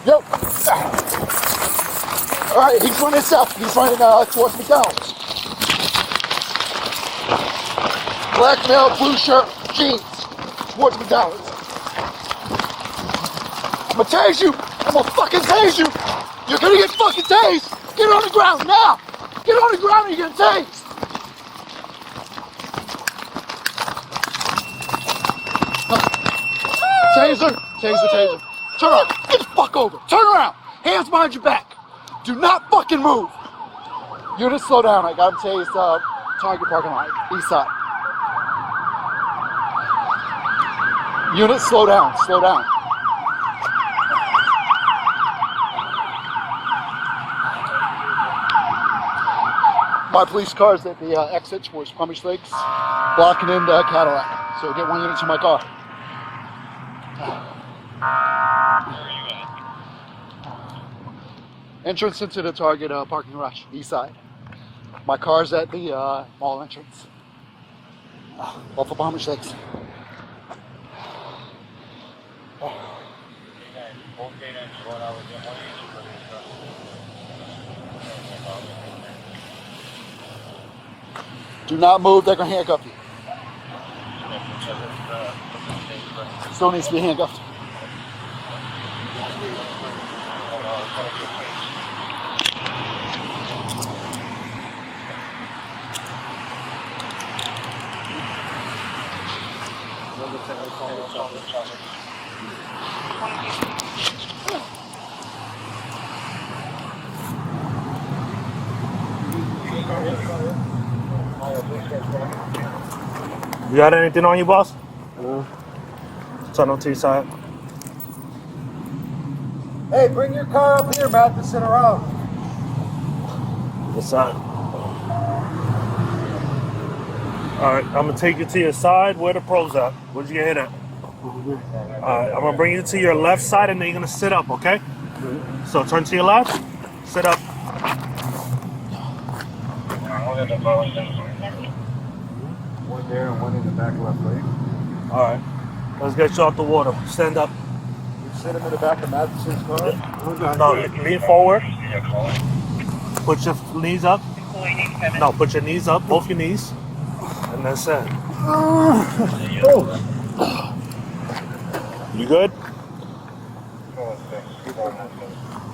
Yep. All right, he's running south. He's running towards McDonald's. Black male, blue shirt, jeans, towards McDonald's. I'm gonna tase you. I'm gonna fucking tase you. You're gonna get fucking tased. Get on the ground now. Get on the ground and you're getting tased. Taser, taser, taser. Turn around. Get the fuck over. Turn around. Hands behind your back. Do not fucking move. Unit, slow down. I got him tased. Target parking lot, east side. Unit, slow down. Slow down. My police car's at the exit towards Plumage Lakes, blocking in the Cadillac. So get 1 unit to my car. Entrance into the Target parking garage, east side. My car's at the mall entrance. Off of Plumage Lakes. Do not move, they're gonna handcuff you. Still needs to be handcuffed. You got anything on you, boss? Turn on to your side. Hey, bring your car up here, Matt, to sit around. This side. All right, I'm gonna take you to your side. Where the pros at? Where'd you get hit at? All right, I'm gonna bring you to your left side, and then you're gonna sit up, okay? So turn to your left, sit up. One there and one in the back left lane. All right, let's get you off the water. Stand up. You sit him in the back of Madison's car. No, lean forward. Put your knees up. No, put your knees up, both your knees, and then sit. You good?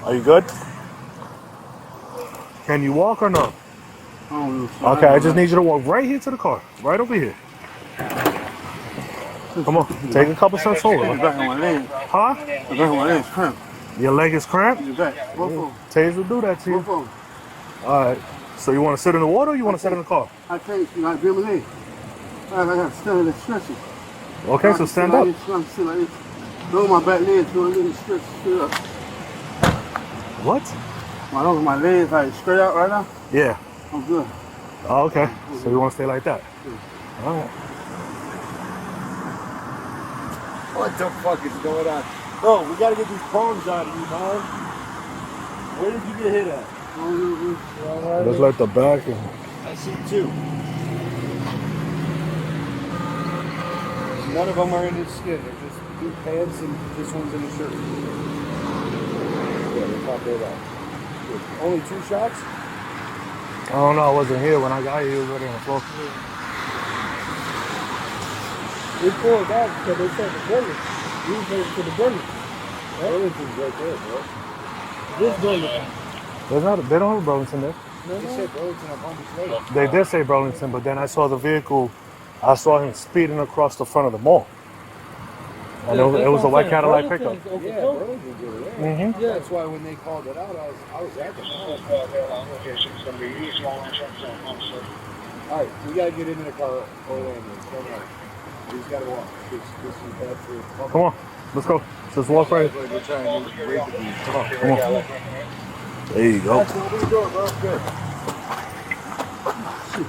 Are you good? Can you walk or no? Okay, I just need you to walk right here to the car. Right over here. Come on, take a couple steps forward. Huh? Your leg is cramped? Taser will do that to you. Alright, so you want to sit in the water or you want to sit in the car? I can't, you got to my leg. I got to stand there stretching. Okay, so stand up. Sit like this. Lower my back legs, so I need to stretch up. What? My legs like straight out right now. Yeah. I'm good. Oh, okay. So you want to stay like that? All right. What the fuck is going on? Bro, we gotta get these prongs out of you, man. Where did you get hit at? Looks like the back. I see two. None of them are in his skin. They're just two pants and this one's in his shirt. Yeah, they popped it out. Only 2 shots? I don't know. I wasn't here when I got here. He was already on the floor. We pulled out because they said the Burlington. We was headed to the Burlington. Burlington's right there, bro. This Burlington. They don't have Burlington there. No, they said Burlington on Plumage Lake. They did say Burlington, but then I saw the vehicle. I saw him speeding across the front of the mall. And it was a white Cadillac pickup. Yeah, Burlington's over there. Mm-hmm. Yeah, that's why when they called it out, I was at the mall. Alright, we gotta get into the car. We just gotta walk. This is bad for. Come on, let's go. Just walk right. We're trying to raise the beat. Come on. There you go. That's what we're doing, bro. Good.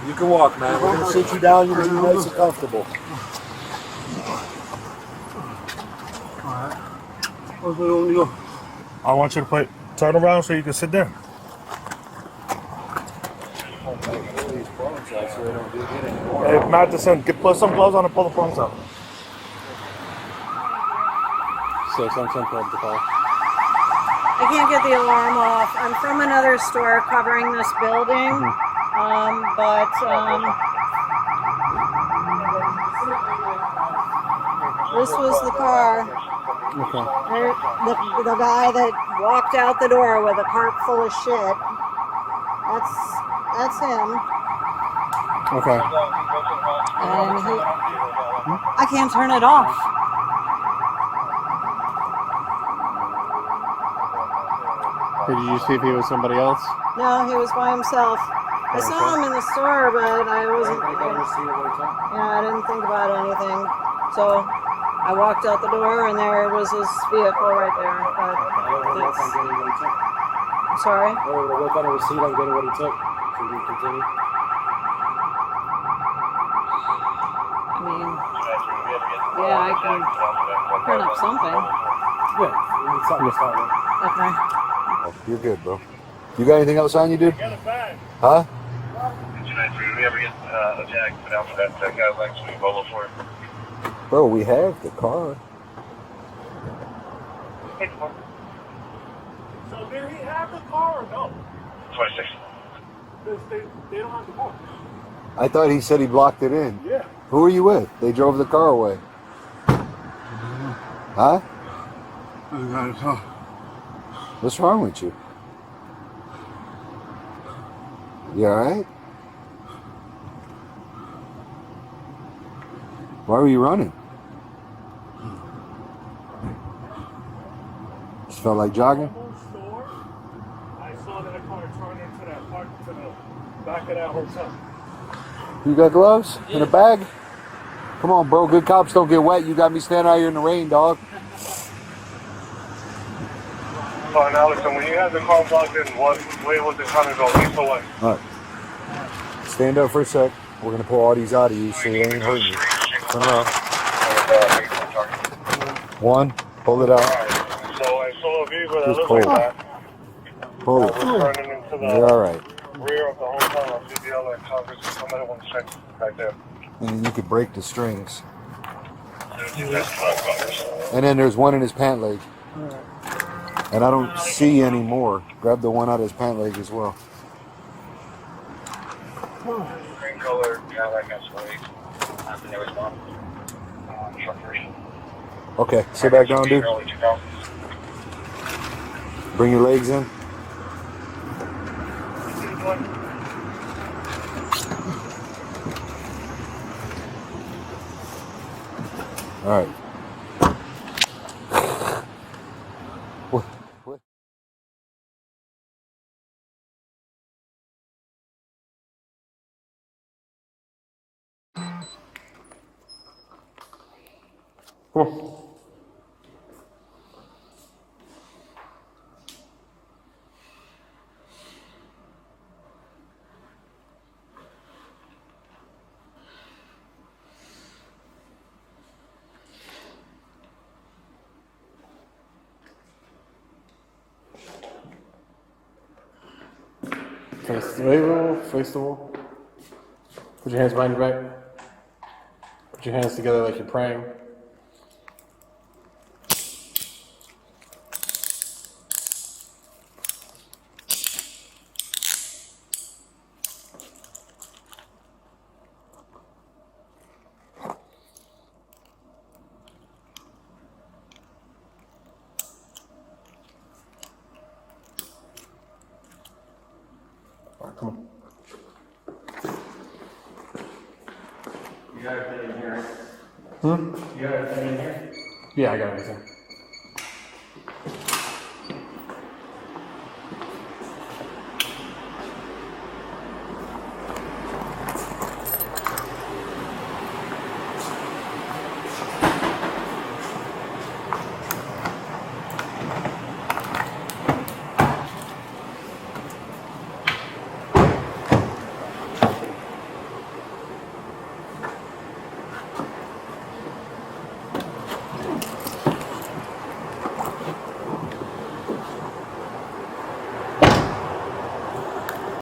You can walk, man. We're gonna sit you down. You're gonna be nice and comfortable. Alright. What's going on here? I want you to turn around so you can sit there. Hey, Madison, put some gloves on and pull the prongs out. So, some pull up the car. I can't get the alarm off. I'm from another store covering this building, but this was the car. Okay. The guy that walked out the door with a cart full of shit. That's him. Okay. And I can't turn it off. Did you see if he was somebody else? No, he was by himself. I saw him in the store, but I wasn't. I didn't think about anything. So I walked out the door, and there was his vehicle right there. But I'm sorry. What kind of receipt on getting what he took? So you can continue. I mean, yeah, I can print up something. Yeah, you need something to start with. Okay. You're good, bro. You got anything else on you, dude? Get it back. Huh? Did we ever get a jag put out for that guy actually Volo for? Bro, we have the car. So did he have the car or no? 26. They don't have the car. I thought he said he blocked it in. Yeah. Who are you with? They drove the car away. Huh? I got it. Oh. What's wrong with you? You alright? Why were you running? Just felt like jogging? Store, I saw that car turn into that park to the back of that hotel. You got gloves? In a bag? Come on, bro. Good cops don't get wet. You got me standing out here in the rain, dog. Oh, now listen, when you had the car blocked in, what way was it coming go? East or west? Alright. Stand up for a sec. We're going to pull all these out of you so they ain't hurting you. Turn around. One. Pull it out. Alright, so I saw a vehicle that Just looked pull like it. that. Pull That it. was turning into the You're alright. rear of the hotel on CDL and Congress. Somebody wants to check right there. And you could break the strings. That's $5. And then there's one in his pant leg. And I don't see any more. Grab the one out of his pant leg as well. Green color Cadillac Escalade. After there was one. Truckers. Okay, sit back down, dude. Early 2000s. Bring your legs in. All right. What? Come on. Face the wall, face the wall. Put your hands behind your back. Put your hands together like you're praying. All right, come on. You got everything in here. Hmm? You got everything in here? Yeah, I got everything.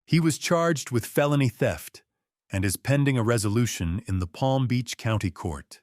He was charged with felony theft and is pending a resolution in the Palm Beach County Court.